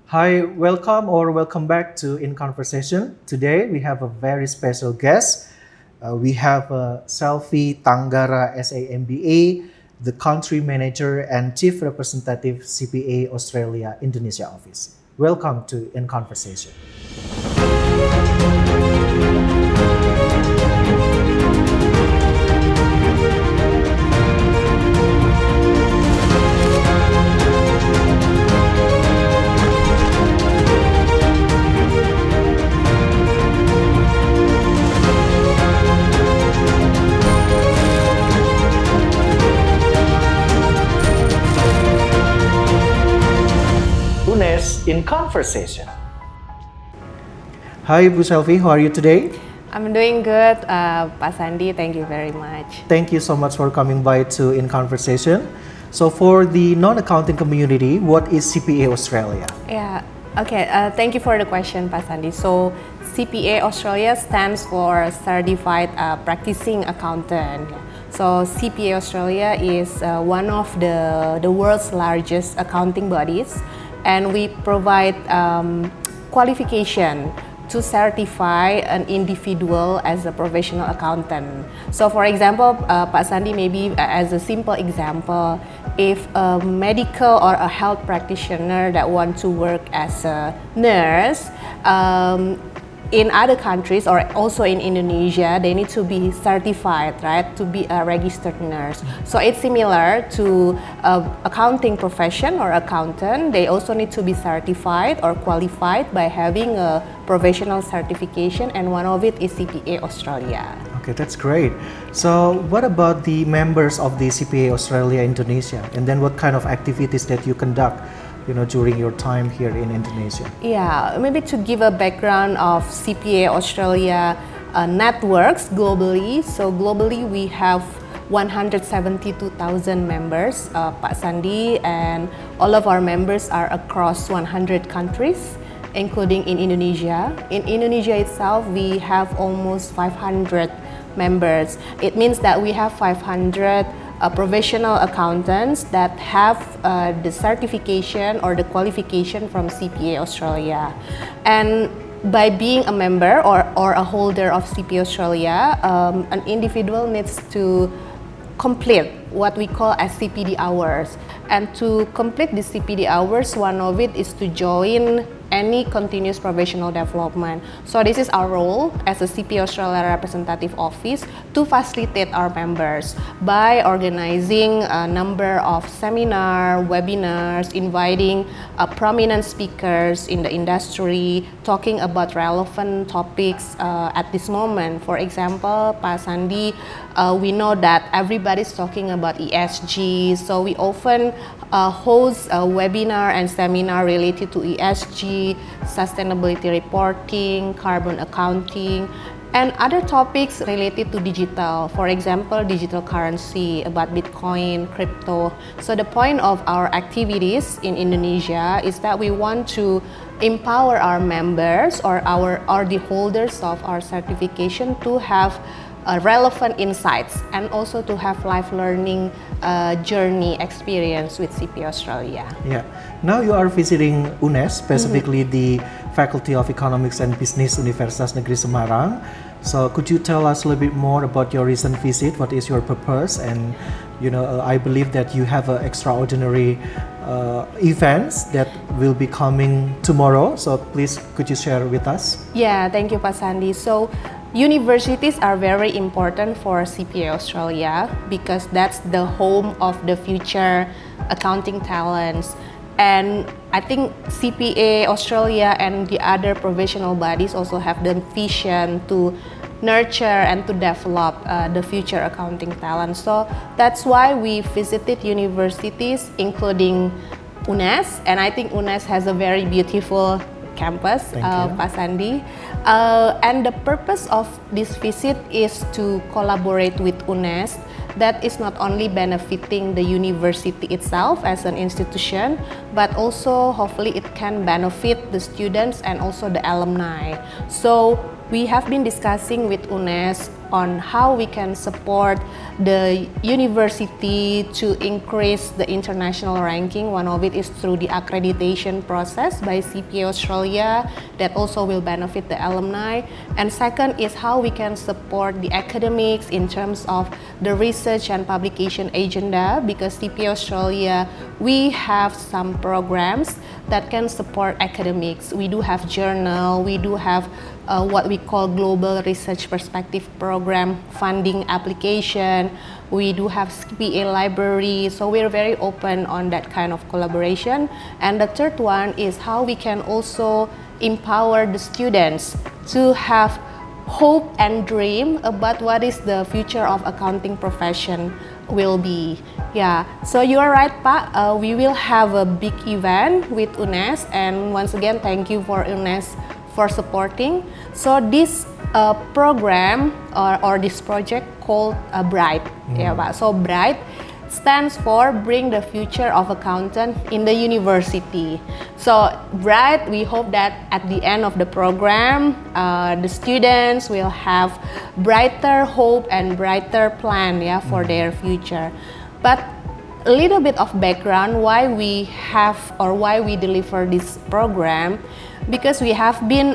Hi, welcome back to In Conversation. Today we have a very special guest. We have Selvi Tanggara SAMBA, the country manager and chief representative CPA Australia Indonesia office. Welcome to In Conversation. UNES in Conversation. Hi, Bu Selvi, how are you today? I'm doing good, Pak Sandi. Thank you very much. Thank you so much for coming by to In Conversation. So for the non-accounting community, what is CPA Australia? Yeah. Okay. Thank you for the question, Pak Sandi. So CPA Australia stands for Certified Practicing Accountant. So CPA Australia is one of the world's largest accounting bodies, and we provide qualification to certify an individual as a professional accountant. So for example, Pak Sandi, maybe as a simple example, if a medical or a health practitioner that want to work as a nurse, in other countries or also in Indonesia, they need to be certified, right, to be a registered nurse. So it's similar to accounting profession or accountant. They also need to be certified or qualified by having a professional certification, and one of it is CPA Australia. Okay, that's great. So what about the members of the CPA Australia Indonesia? And then what kind of activities that you conduct during your time here in Indonesia? Yeah, maybe to give a background of CPA Australia networks globally. So globally we have 172,000 members, Pak Sandi, and all of our members are across 100 countries, including in Indonesia. In Indonesia itself, we have almost 500 members. It means that we have 500 professional accountants that have the certification or the qualification from CPA Australia. And by being a member or a holder of CPA Australia, an individual needs to complete what we call as CPD hours. And to complete the CPD hours, one of it is to join any continuous professional development. So this is our role as a CPA Australia representative office to facilitate our members by organizing a number of seminar, webinars, inviting prominent speakers in the industry, talking about relevant topics at this moment. For example, Pak Sandi, we know that everybody's talking about ESG, so we often host a webinar and seminar related to ESG, sustainability reporting, carbon accounting, and other topics related to digital. For example, digital currency, about Bitcoin, crypto. So the point of our activities in Indonesia is that we want to empower our members or the holders of our certification to have relevant insights and also to have life learning journey experience with CPA Australia. Yeah. Now you are visiting UNES, specifically the Faculty of Economics and Business Universitas Negeri Semarang. So could you tell us a little bit more about your recent visit? What is your purpose? And I believe that you have extraordinary events that will be coming tomorrow. So please, could you share with us? Yeah, thank you, Pak Sandi. So universities are very important for CPA Australia because that's the home of the future accounting talents. And I think CPA Australia and the other professional bodies also have the vision to nurture and to develop the future accounting talent. So that's why we visited universities including UNES, and I think UNES has a very beautiful campus, Pak Sandi. And the purpose of this visit is to collaborate with UNES that is not only benefiting the university itself as an institution, but also hopefully it can benefit the students and also the alumni. So we have been discussing with UNES on how we can support the university to increase the international ranking. One of it is through the accreditation process by CPA Australia that also will benefit the alumni. And second is how we can support the academics in terms of the research and publication agenda, because CPA Australia, we have some programs that can support academics. We do have journal, we do have what we call Global Research Perspective Program funding application. We do have CPA library, so we're very open on that kind of collaboration. And the third one is how we can also empower the students to have hope and dream about what is the future of accounting profession will be. Yeah, so you are right, Pak. We will have a big event with UNES, and once again, thank you for UNES for supporting. So this program or this project called BRIGHT, yeah, Pak. So BRIGHT stands for Bring the Future of Accountant in the University. So BRIGHT, we hope that at the end of the program, the students will have brighter hope and brighter plan, yeah, for their future. But a little bit of background why we have or why we deliver this program, because we have been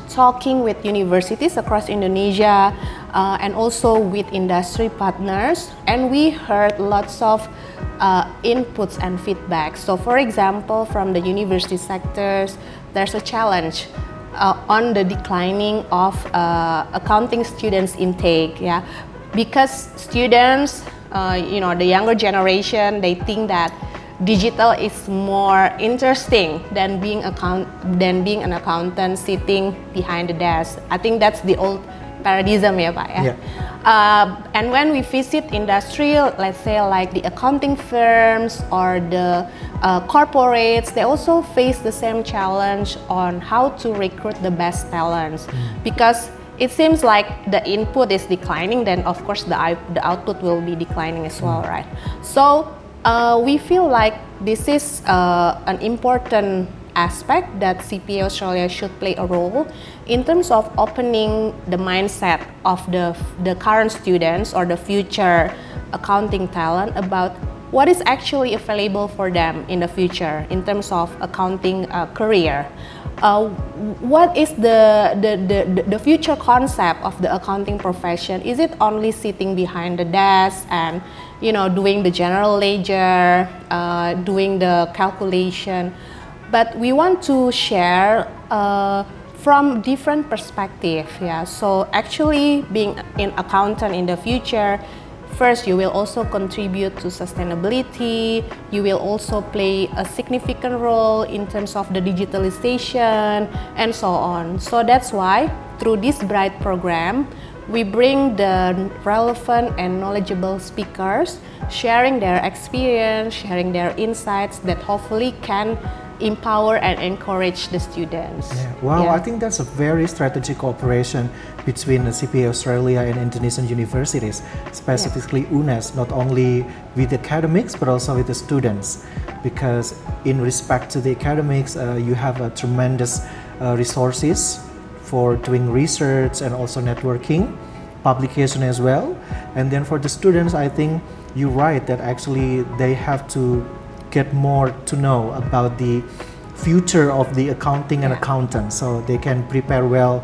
talking with universities across Indonesia and also with industry partners, and we heard lots of inputs and feedback. So for example, from the university sectors, there's a challenge on the declining of accounting students intake, yeah, because students, the younger generation, they think that digital is more interesting than being an accountant sitting behind the desk. I think that's the old paradigm, yeah, Pak. Yeah. And when we visit industrial, let's say like the accounting firms or the corporates, they also face the same challenge on how to recruit the best talents, because it seems like the input is declining, then of course the output will be declining as well, right? So we feel like this is an important aspect that CPA Australia should play a role in terms of opening the mindset of the current students or the future accounting talent about what is actually available for them in the future in terms of accounting career. What is the future concept of the accounting profession? Is it only sitting behind the desk and doing the general ledger, doing the calculation? But we want to share from different perspective. Yeah. So actually, being an accountant in the future, first, you will also contribute to sustainability. You will also play a significant role in terms of the digitalization and so on. So that's why through this BRIGHT program, we bring the relevant and knowledgeable speakers, sharing their experience, sharing their insights that hopefully can empower and encourage the students. Yeah. Wow, Yeah. I think that's a very strategic cooperation between CPA Australia and Indonesian universities, specifically UNES, not only with academics but also with the students, because in respect to the academics, you have a tremendous resources for doing research and also networking, publication as well. And then for the students, I think you're right that actually they have to get more to know about the future of the accounting and accountants, so they can prepare well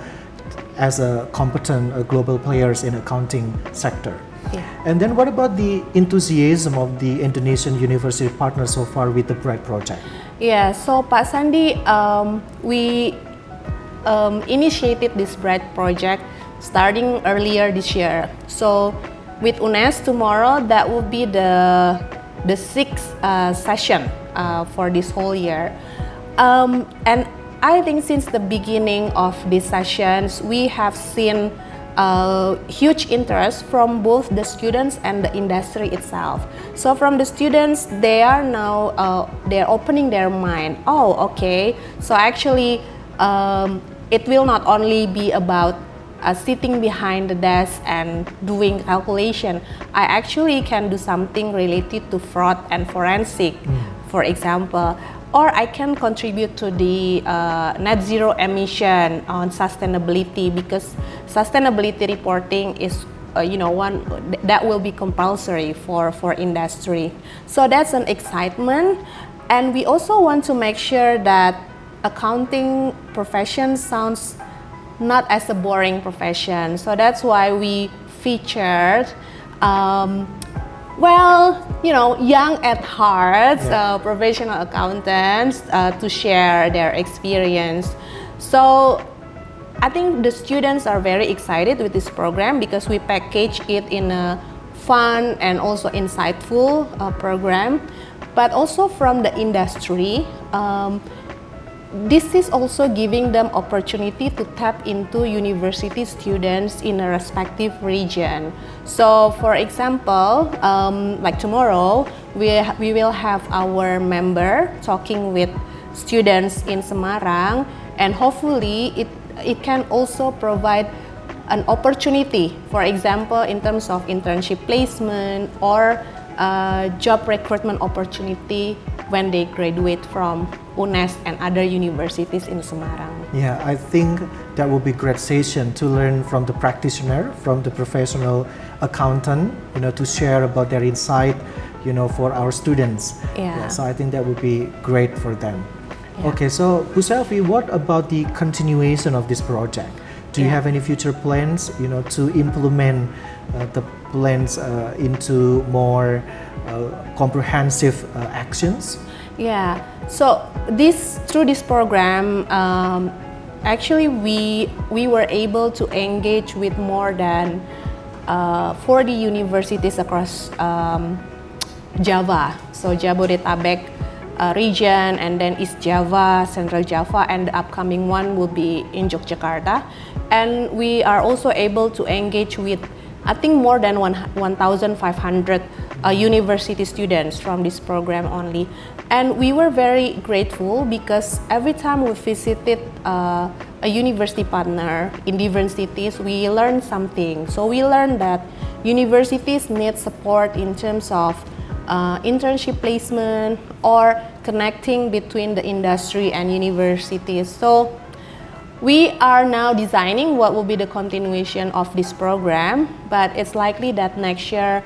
as a competent global players in accounting sector. Yeah. And then what about the enthusiasm of the Indonesian university partners so far with the BRIGHT project? Yeah, so Pak Sandi, we initiated this BRIGHT project starting earlier this year. So with UNES tomorrow, that will be the sixth session for this whole year. And I think since the beginning of these sessions, we have seen huge interest from both the students and the industry itself. So from the students, they are now they're opening their mind. Oh, okay. So actually, it will not only be about sitting behind the desk and doing calculation. I actually can do something related to fraud and forensic. For example, or I can contribute to the net zero emission on sustainability, because sustainability reporting is one that will be compulsory for industry. So that's an excitement, and we also want to make sure that accounting profession sounds not as a boring profession. So that's why we featured young at heart professional accountants to share their experience. So I think the students are very excited with this program because we package it in a fun and also insightful program. But also from the industry, this is also giving them opportunity to tap into university students in a respective region. So for example, like tomorrow, we will have our member talking with students in Semarang, and hopefully it can also provide an opportunity, for example, in terms of internship placement or job recruitment opportunity when they graduate from UNES and other universities in Semarang. Yeah, I think that will be great session to learn from the practitioner, from the professional accountant, to share about their insight, for our students. Yeah. So I think that would be great for them. Yeah. Okay, so Bu Selvi, what about the continuation of this project? Do you have any future plans, to implement the plans into more comprehensive actions? Yeah, so through this program, actually we were able to engage with more than 40 universities across Java, so Jabodetabek region, and then East Java, Central Java, and the upcoming one will be in Yogyakarta. And we are also able to engage with, I think, more than 1,500 university students from this program only. And we were very grateful because every time we visited a university partner in different cities, we learned something. So we learned that universities need support in terms of internship placement or connecting between the industry and universities. So we are now designing what will be the continuation of this program, but it's likely that next year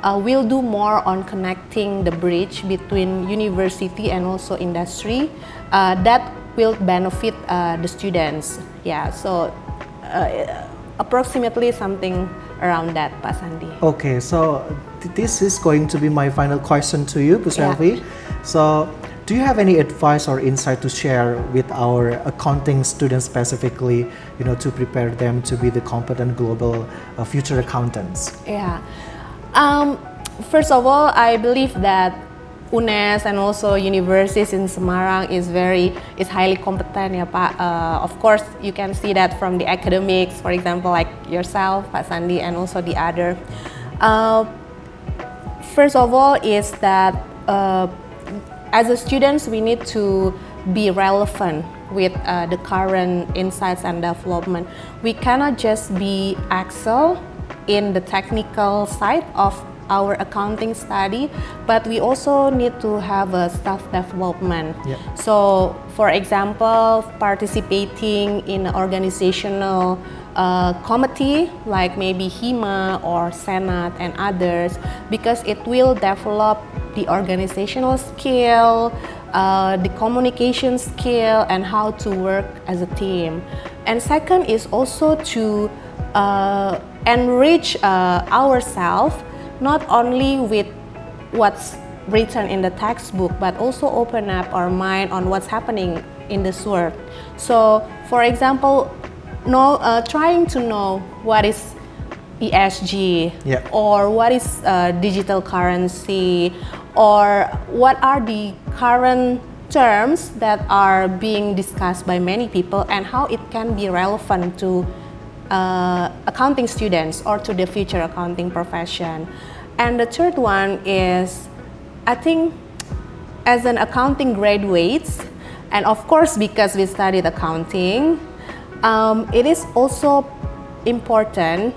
we'll do more on connecting the bridge between university and also industry. That will benefit the students. Yeah, so approximately something around that, Pak Sandi. Okay, so this is going to be my final question to you, Bu Selvi. Yeah. So, do you have any advice or insight to share with our accounting students specifically, to prepare them to be the competent global future accountants? Yeah. First of all, I believe that UNES and also universities in Semarang is highly competent, ya Pak. Of course, you can see that from the academics, for example, like yourself, Pak Sandi, and also the other. First of all, is that as a students, we need to be relevant with the current insights and development. We cannot just be excel in the technical side of our accounting study, but we also need to have a staff development. Yeah. So, for example, participating in an organizational committee like maybe HIMA or Senate and others, because it will develop the organizational skill, the communication skill, and how to work as a team. And second is also to enrich ourselves, not only with what's written in the textbook, but also open up our mind on what's happening in this world. So, for example, trying to know what is ESG, Yeah. or what is digital currency, or what are the current terms that are being discussed by many people, and how it can be relevant to accounting students or to the future accounting profession. And the third one is, I think, as an accounting graduates, and of course because we studied accounting, it is also important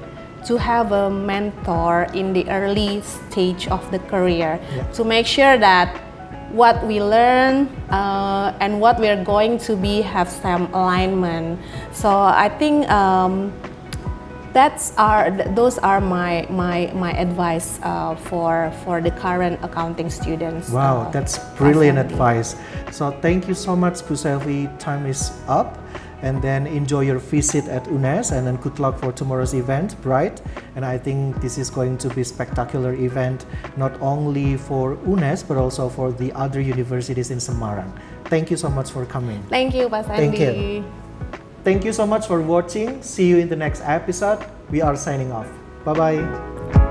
to have a mentor in the early stage of the career, Yeah. to make sure that what we learn and what we're going to be have some alignment. So I think those are my advice for the current accounting students. Wow, that's brilliant Pak Sandi. advice. So thank you so much, Bu Selvi. Time is up. And then enjoy your visit at UNES, and then good luck for tomorrow's event, Bright. And I think this is going to be a spectacular event, not only for UNES, but also for the other universities in Semarang. Thank you so much for coming. Thank you, Pak Sandi. Thank you. Thank you so much for watching. See you in the next episode. We are signing off. Bye-bye.